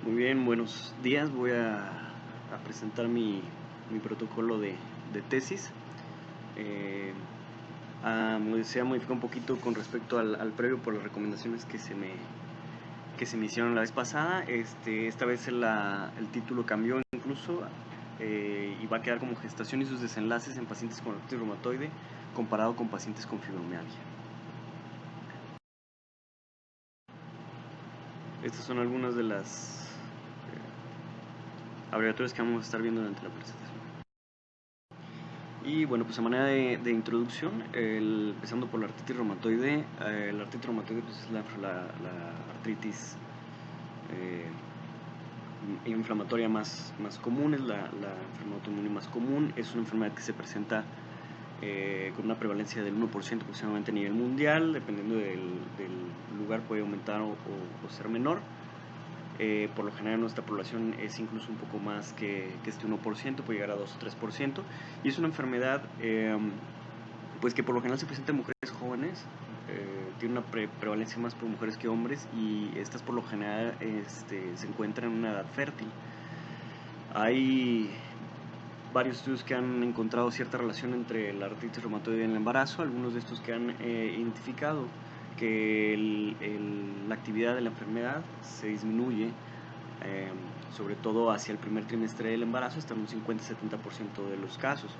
Muy bien, buenos días. Voy a presentar mi protocolo de tesis. Eh, Se ha modificado un poquito con respecto al previo por las recomendaciones que se me hicieron la vez pasada. Esta vez el título cambió incluso y va a quedar como gestación y sus desenlaces en pacientes con artritis reumatoide comparado con pacientes con fibromialgia. Estas son algunas de las abreviaturas que vamos a estar viendo durante la presentación. Y bueno, pues a manera de introducción, empezando por la artritis reumatoide. La artritis reumatoide pues, es la artritis inflamatoria más común, es la enfermedad autoinmune más común. Es una enfermedad que se presenta con una prevalencia del 1% aproximadamente a nivel mundial. Dependiendo del lugar puede aumentar o ser menor. Por lo general nuestra población es incluso un poco más que este 1%, puede llegar a 2 o 3%, y es una enfermedad pues que por lo general se presenta en mujeres jóvenes. Tiene una prevalencia más por mujeres que hombres, y estas por lo general se encuentran en una edad fértil. Hay varios estudios que han encontrado cierta relación entre la artritis reumatoide y el embarazo. Algunos de estos que han identificado que la actividad de la enfermedad se disminuye, sobre todo hacia el primer trimestre del embarazo, hasta un 50-70% de los casos.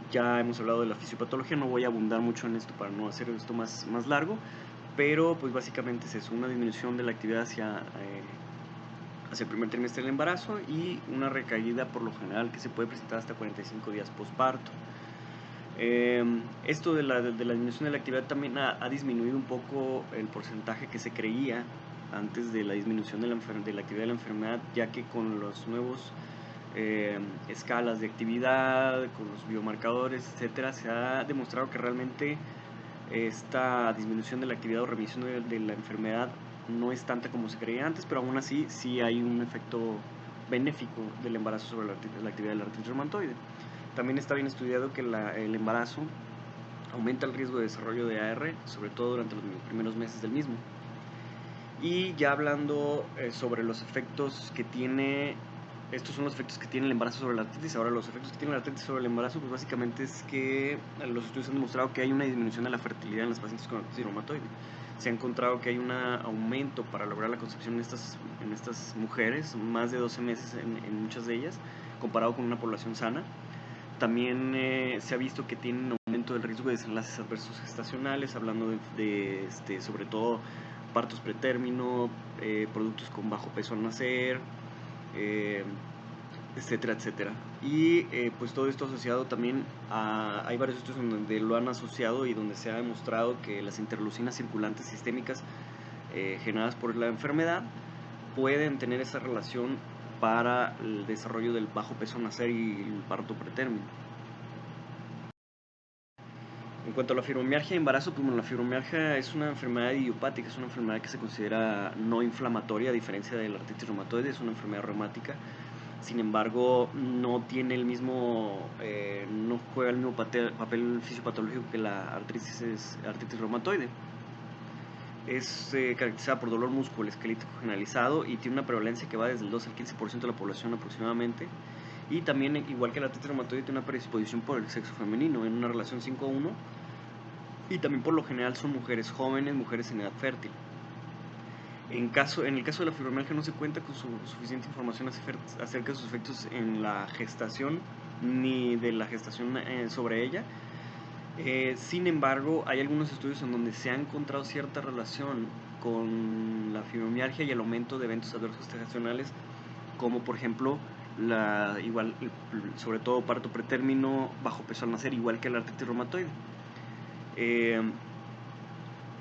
Ya hemos hablado de la fisiopatología, no voy a abundar mucho en esto para no hacer esto más largo, pero pues básicamente es eso, una disminución de la actividad hacia el primer trimestre del embarazo, y una recaída por lo general que se puede presentar hasta 45 días posparto. Esto de la disminución de la actividad también ha disminuido un poco el porcentaje que se creía antes de la disminución de la actividad de la enfermedad, ya que con los nuevos escalas de actividad, con los biomarcadores, etcétera, se ha demostrado que realmente esta disminución de la actividad o remisión de la enfermedad no es tanta como se creía antes, pero aún así sí hay un efecto benéfico del embarazo sobre la actividad de la artritis reumatoide. También está bien estudiado que el embarazo aumenta el riesgo de desarrollo de AR, sobre todo durante los primeros meses del mismo. Y ya hablando sobre los efectos que tiene, estos son los efectos que tiene el embarazo sobre la artritis. Ahora, los efectos que tiene la artritis sobre el embarazo, pues básicamente es que los estudios han demostrado que hay una disminución de la fertilidad en los pacientes con artritis reumatoide. Se ha encontrado que hay un aumento para lograr la concepción en estas mujeres, más de 12 meses en muchas de ellas, comparado con una población sana. También se ha visto que tienen un aumento del riesgo de desenlaces adversos gestacionales, hablando de sobre todo partos pretérmino, productos con bajo peso al nacer, etcétera, etcétera. Y pues todo esto asociado también hay varios estudios en donde lo han asociado y donde se ha demostrado que las interleucinas circulantes sistémicas generadas por la enfermedad pueden tener esa relación para el desarrollo del bajo peso al nacer y el parto pretérmino. En cuanto a la fibromialgia y embarazo, pues bueno, la fibromialgia es una enfermedad idiopática, es una enfermedad que se considera no inflamatoria, a diferencia de la artritis reumatoide, es una enfermedad reumática. Sin embargo, no tiene el mismo, no juega el mismo papel fisiopatológico que la artritis reumatoide. Es caracterizada por dolor musculoesquelético generalizado y tiene una prevalencia que va desde el 2 al 15% de la población aproximadamente. Y también, igual que la artritis reumatoide, tiene una predisposición por el sexo femenino en una relación 5:1. Y también por lo general son mujeres jóvenes, mujeres en edad fértil. En el caso de la fibromialgia no se cuenta con suficiente información acerca de sus efectos en la gestación ni de la gestación sobre ella. Sin embargo, hay algunos estudios en donde se ha encontrado cierta relación con la fibromialgia y el aumento de eventos adversos gestacionales, como por ejemplo sobre todo parto pretérmino, bajo peso al nacer, igual que la artritis reumatoide.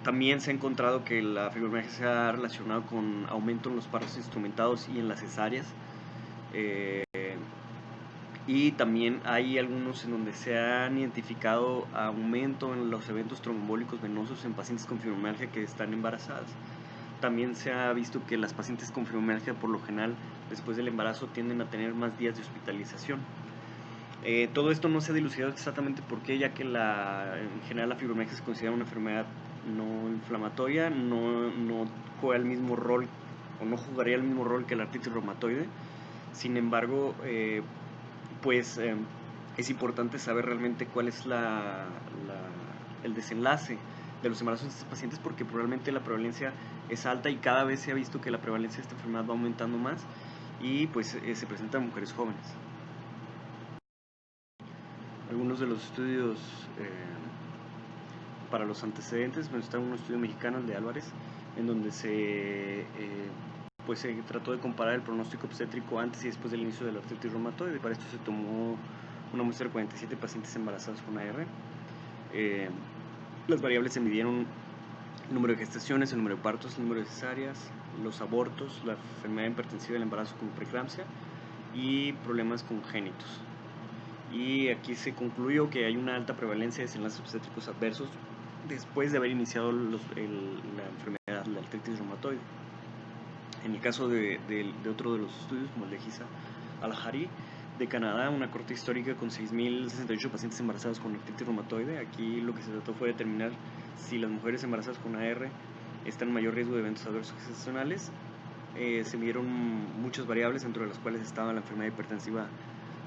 También se ha encontrado que la fibromialgia se ha relacionado con aumento en los partos instrumentados y en las cesáreas. Y también hay algunos en donde se han identificado aumento en los eventos trombólicos venosos en pacientes con fibromialgia que están embarazadas. También se ha visto que las pacientes con fibromialgia, por lo general, después del embarazo, tienden a tener más días de hospitalización. Todo esto no se ha dilucidado exactamente por qué, ya que en general la fibromialgia se considera una enfermedad no inflamatoria, no juega el mismo rol o no jugaría el mismo rol que la artritis reumatoide. Sin embargo, pues es importante saber realmente cuál es el desenlace de los embarazos de estos pacientes, porque probablemente la prevalencia es alta y cada vez se ha visto que la prevalencia de esta enfermedad va aumentando más y pues se presenta en mujeres jóvenes. Algunos de los estudios para los antecedentes, bueno, está un estudio mexicano, el de Álvarez, en donde se trató de comparar el pronóstico obstétrico antes y después del inicio de la artritis reumatoide. Para esto se tomó una muestra de 47 pacientes embarazadas con AR. Las variables se midieron: el número de gestaciones, el número de partos, el número de cesáreas, los abortos, la enfermedad hipertensiva del embarazo como preeclampsia y problemas congénitos. Y aquí se concluyó que hay una alta prevalencia de desenlaces obstétricos adversos después de haber iniciado la enfermedad, la artritis reumatoide. En el caso de otro de los estudios, como el de Gisa Al-Hari, de Canadá, una corte histórica con 6.068 pacientes embarazadas con artritis reumatoide. Aquí lo que se trató fue determinar si las mujeres embarazadas con AR están en mayor riesgo de eventos adversos gestacionales. Se midieron muchas variables, entre las cuales estaba la enfermedad hipertensiva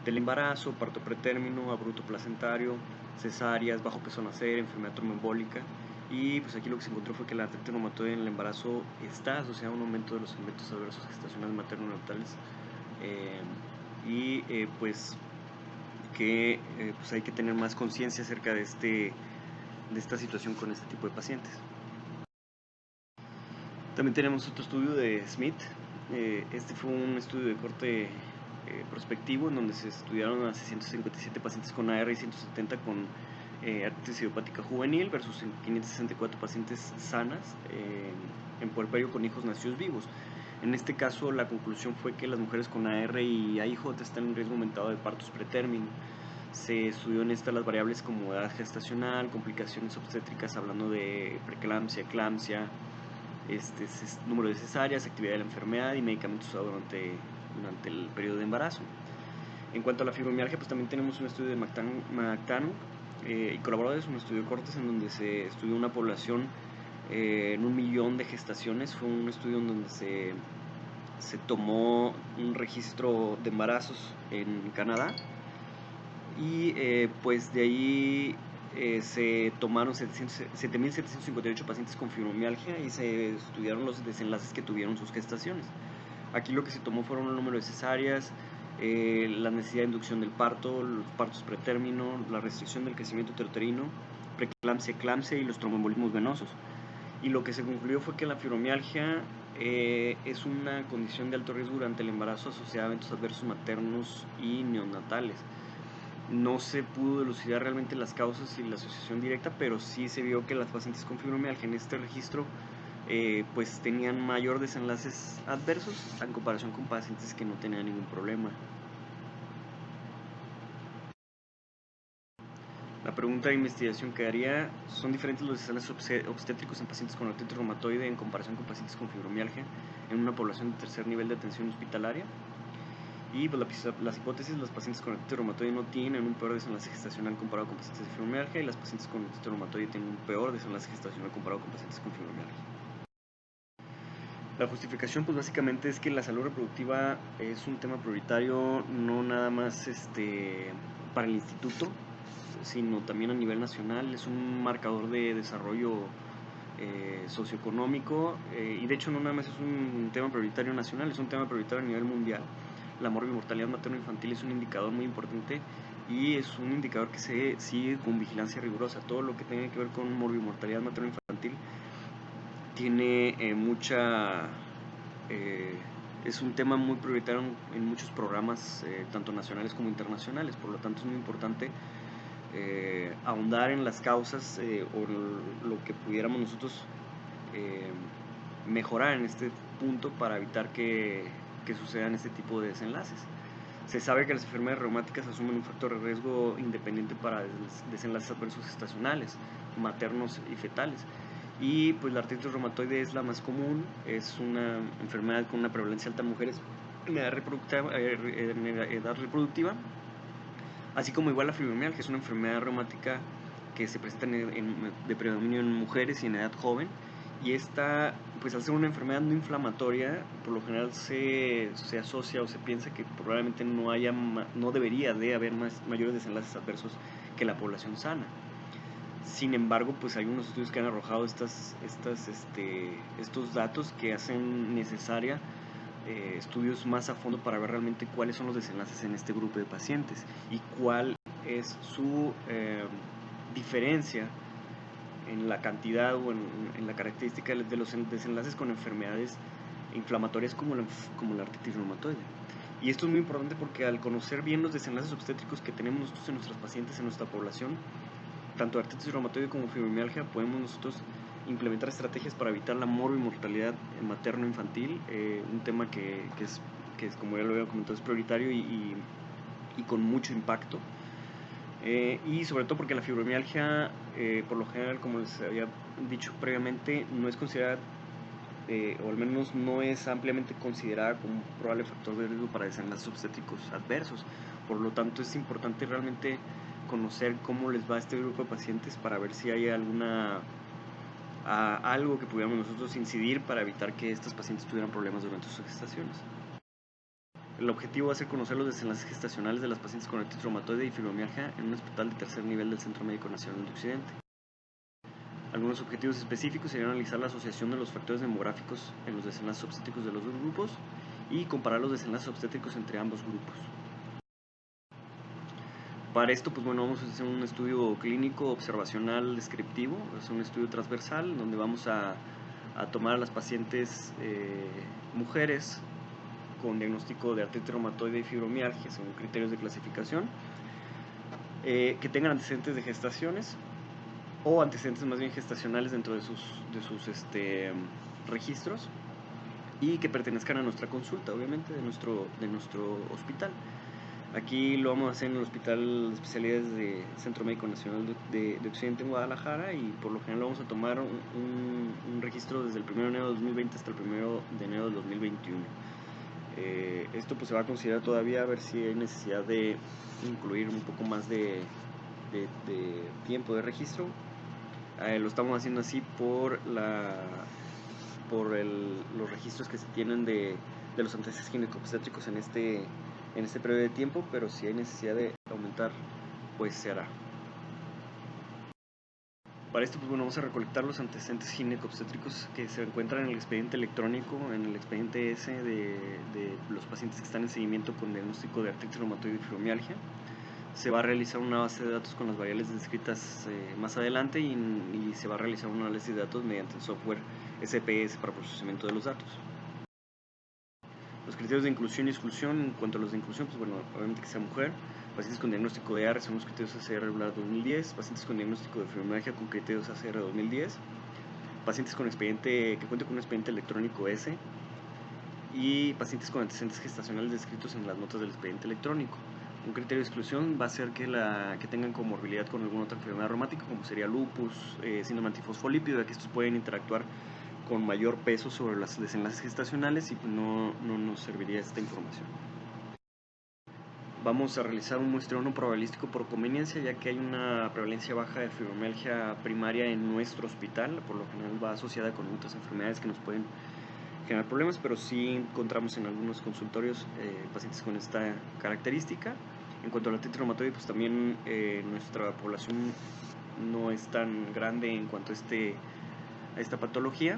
del embarazo, parto pretérmino, abrupto placentario, cesáreas, bajo peso al nacer, enfermedad tromboembólica. Y pues aquí lo que se encontró fue que la artritis reumatoide en el embarazo está asociada a un aumento de los eventos adversos gestacionales materno-neonatales, pues que pues hay que tener más conciencia acerca de esta situación con este tipo de pacientes. También tenemos otro estudio de Smith. Este fue un estudio de corte prospectivo, en donde se estudiaron a 657 pacientes con AR y 170 con artritis idiopática juvenil versus 564 pacientes sanas en puerperio con hijos nacidos vivos. En este caso, la conclusión fue que las mujeres con AR y AIJ están en riesgo aumentado de partos pretérmino. Se estudió en esta las variables como edad gestacional, complicaciones obstétricas, hablando de preeclampsia, eclampsia, número de cesáreas, actividad de la enfermedad y medicamentos usados durante el periodo de embarazo. En cuanto a la fibromialgia, pues también tenemos un estudio de Mactano y colaboradores, un estudio de cortes en donde se estudió una población en 1 millón de gestaciones. Fue un estudio en donde se tomó un registro de embarazos en Canadá y pues de ahí se tomaron 7.758 pacientes con fibromialgia y se estudiaron los desenlaces que tuvieron sus gestaciones. Aquí lo que se tomó fueron el número de cesáreas, la necesidad de inducción del parto, los partos pretérmino, la restricción del crecimiento uteroterino, preeclampsia, eclampsia y los tromboembolismos venosos. Y lo que se concluyó fue que la fibromialgia es una condición de alto riesgo durante el embarazo asociada a eventos adversos maternos y neonatales. No se pudo elucidar realmente las causas y la asociación directa, pero sí se vio que las pacientes con fibromialgia en este registro pues tenían mayor desenlaces adversos en comparación con pacientes que no tenían ningún problema. La pregunta de investigación que haría: ¿son diferentes los desenlaces obstétricos en pacientes con artritis reumatoide en comparación con pacientes con fibromialgia en una población de tercer nivel de atención hospitalaria? Y pues las hipótesis: los pacientes con artritis reumatoide no tienen un peor desenlace gestacional comparado con pacientes de fibromialgia, y las pacientes con artritis reumatoide tienen un peor desenlace gestacional comparado con pacientes con fibromialgia. La justificación pues básicamente es que la salud reproductiva es un tema prioritario, no nada más para el instituto, sino también a nivel nacional. Es un marcador de desarrollo socioeconómico, y de hecho no nada más es un tema prioritario nacional, es un tema prioritario a nivel mundial. La morbimortalidad materno-infantil es un indicador muy importante y es un indicador que se sigue con vigilancia rigurosa. Todo lo que tenga que ver con morbimortalidad materno-infantil tiene es un tema muy prioritario en muchos programas, tanto nacionales como internacionales. Por lo tanto es muy importante ahondar en las causas o lo que pudiéramos nosotros mejorar en este punto para evitar que sucedan este tipo de desenlaces. Se sabe que las enfermedades reumáticas asumen un factor de riesgo independiente para desenlaces adversos gestacionales, maternos y fetales. Y pues la artritis reumatoide es la más común, es una enfermedad con una prevalencia alta en mujeres en edad reproductiva, así como igual la fibromialgia, que es una enfermedad reumática que se presenta de predominio en mujeres y en edad joven, y esta pues al ser una enfermedad no inflamatoria, por lo general se asocia o se piensa que probablemente no debería de haber mayores desenlaces adversos que la población sana. Sin embargo, pues hay unos estudios que han arrojado estos datos que hacen necesaria estudios más a fondo para ver realmente cuáles son los desenlaces en este grupo de pacientes y cuál es su diferencia en la cantidad o en la característica de los desenlaces con enfermedades inflamatorias como la artritis reumatoide. Y esto es muy importante porque al conocer bien los desenlaces obstétricos que tenemos nosotros en nuestros pacientes, en nuestra población, tanto artritis reumatoide como fibromialgia, podemos nosotros implementar estrategias para evitar la mortalidad materno-infantil, un tema que es, como ya lo había comentado, es prioritario y con mucho impacto. Y sobre todo porque la fibromialgia, por lo general, como les había dicho previamente, no es considerada, o al menos no es ampliamente considerada como un probable factor de riesgo para desenlaces obstétricos adversos. Por lo tanto, es importante realmente conocer cómo les va a este grupo de pacientes para ver si hay algo que pudiéramos nosotros incidir para evitar que estos pacientes tuvieran problemas durante sus gestaciones. El objetivo va a ser conocer los desenlaces gestacionales de las pacientes con artritis reumatoide y fibromialgia en un hospital de tercer nivel del Centro Médico Nacional de Occidente. Algunos objetivos específicos serían analizar la asociación de los factores demográficos en los desenlaces obstétricos de los dos grupos y comparar los desenlaces obstétricos entre ambos grupos. Para esto, pues bueno, vamos a hacer un estudio clínico observacional descriptivo, es un estudio transversal donde vamos a tomar a las pacientes mujeres con diagnóstico de artritis reumatoide y fibromialgia según criterios de clasificación, que tengan antecedentes de gestaciones o antecedentes más bien gestacionales dentro de sus registros y que pertenezcan a nuestra consulta, obviamente, de nuestro hospital. Aquí lo vamos a hacer en el Hospital de Especialidades de Centro Médico Nacional de Occidente en Guadalajara, y por lo general vamos a tomar un registro desde el 1 de enero de 2020 hasta el 1 de enero de 2021. Esto pues se va a considerar todavía a ver si hay necesidad de incluir un poco más de tiempo de registro. Lo estamos haciendo así por los registros que se tienen de los antecedentes ginecobstétricos en este periodo de tiempo, pero si hay necesidad de aumentar, pues se hará. Para esto, pues bueno, vamos a recolectar los antecedentes ginecobstétricos que se encuentran en el expediente electrónico, en el expediente S de los pacientes que están en seguimiento con diagnóstico de artritis reumatoide y fibromialgia. Se va a realizar una base de datos con las variables descritas más adelante y se va a realizar un análisis de datos mediante el software SPS para procesamiento de los datos. Los criterios de inclusión y exclusión, en cuanto a los de inclusión, pues bueno, obviamente que sea mujer, pacientes con diagnóstico de AR según los criterios ACR regular 2010, pacientes con diagnóstico de fibromialgia con criterios ACR 2010, pacientes con expediente que cuenten con un expediente electrónico S y pacientes con antecedentes gestacionales descritos en las notas del expediente electrónico. Un criterio de exclusión va a ser que tengan comorbilidad con alguna otra enfermedad reumática, como sería lupus, síndrome antifosfolípido, ya que estos pueden interactuar con mayor peso sobre los desenlaces gestacionales y no nos serviría esta información. Vamos a realizar un muestreo no probabilístico por conveniencia, ya que hay una prevalencia baja de fibromialgia primaria en nuestro hospital. Por lo general va asociada con otras enfermedades que nos pueden generar problemas, pero sí encontramos en algunos consultorios pacientes con esta característica. En cuanto a la artritis reumatoide, pues también nuestra población no es tan grande en cuanto a esta patología,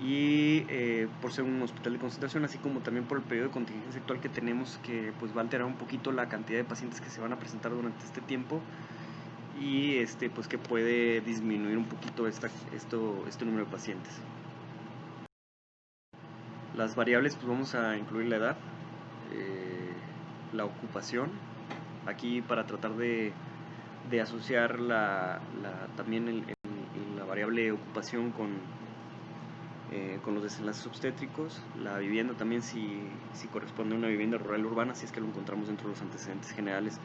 y por ser un hospital de concentración, así como también por el periodo de contingencia actual que tenemos, que pues va a alterar un poquito la cantidad de pacientes que se van a presentar durante este tiempo, y pues que puede disminuir un poquito este número de pacientes. Las variables, pues vamos a incluir la edad, la ocupación, aquí para tratar de asociar también la variable ocupación con los desenlaces obstétricos, la vivienda también si corresponde a una vivienda rural o urbana, si es que lo encontramos dentro de los antecedentes generales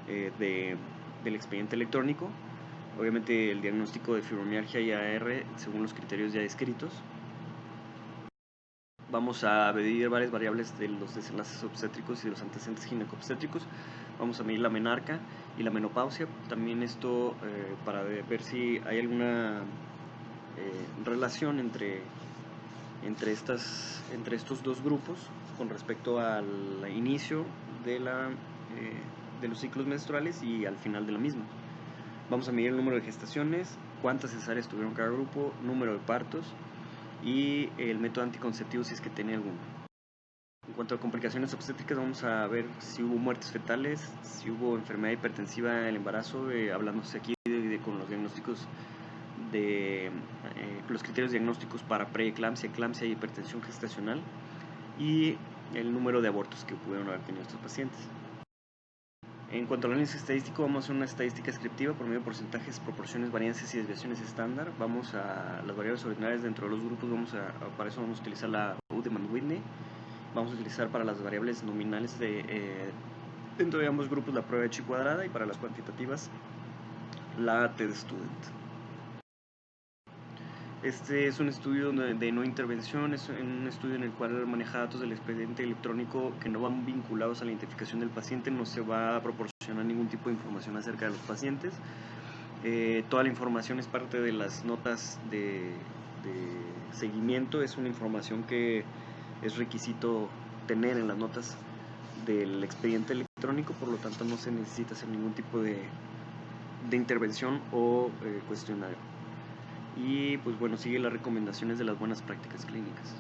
del expediente electrónico. Obviamente el diagnóstico de fibromialgia y AR según los criterios ya descritos. Vamos a medir varias variables de los desenlaces obstétricos y de los antecedentes ginecobstétricos. Vamos a medir la menarca y la menopausia. También esto para ver si hay alguna relación entre entre estos dos grupos con respecto al inicio de, de los ciclos menstruales y al final de la misma. Vamos a medir el número de gestaciones, cuántas cesáreas tuvieron cada grupo, número de partos y el método anticonceptivo si es que tenía alguno. En cuanto a complicaciones obstétricas, vamos a ver si hubo muertes fetales, si hubo enfermedad hipertensiva en el embarazo, hablándose aquí con los diagnósticos los criterios diagnósticos para preeclampsia, eclampsia y hipertensión gestacional, y el número de abortos que pudieron haber tenido estos pacientes. En cuanto al análisis estadístico, vamos a hacer una estadística descriptiva por medio de porcentajes, proporciones, varianzas y desviaciones estándar. Vamos a las variables ordinarias dentro de los grupos, para eso vamos a utilizar la Udemann-Whitney. Vamos a utilizar para las variables nominales dentro de ambos grupos la prueba de chi cuadrada, y para las cuantitativas la t-student. Este es un estudio de no intervención, es un estudio en el cual maneja datos del expediente electrónico que no van vinculados a la identificación del paciente. No se va a proporcionar ningún tipo de información acerca de los pacientes. Toda la información es parte de las notas de seguimiento, es una información que es requisito tener en las notas del expediente electrónico, por lo tanto no se necesita hacer ningún tipo de intervención o cuestionario. Y pues bueno, sigue las recomendaciones de las buenas prácticas clínicas.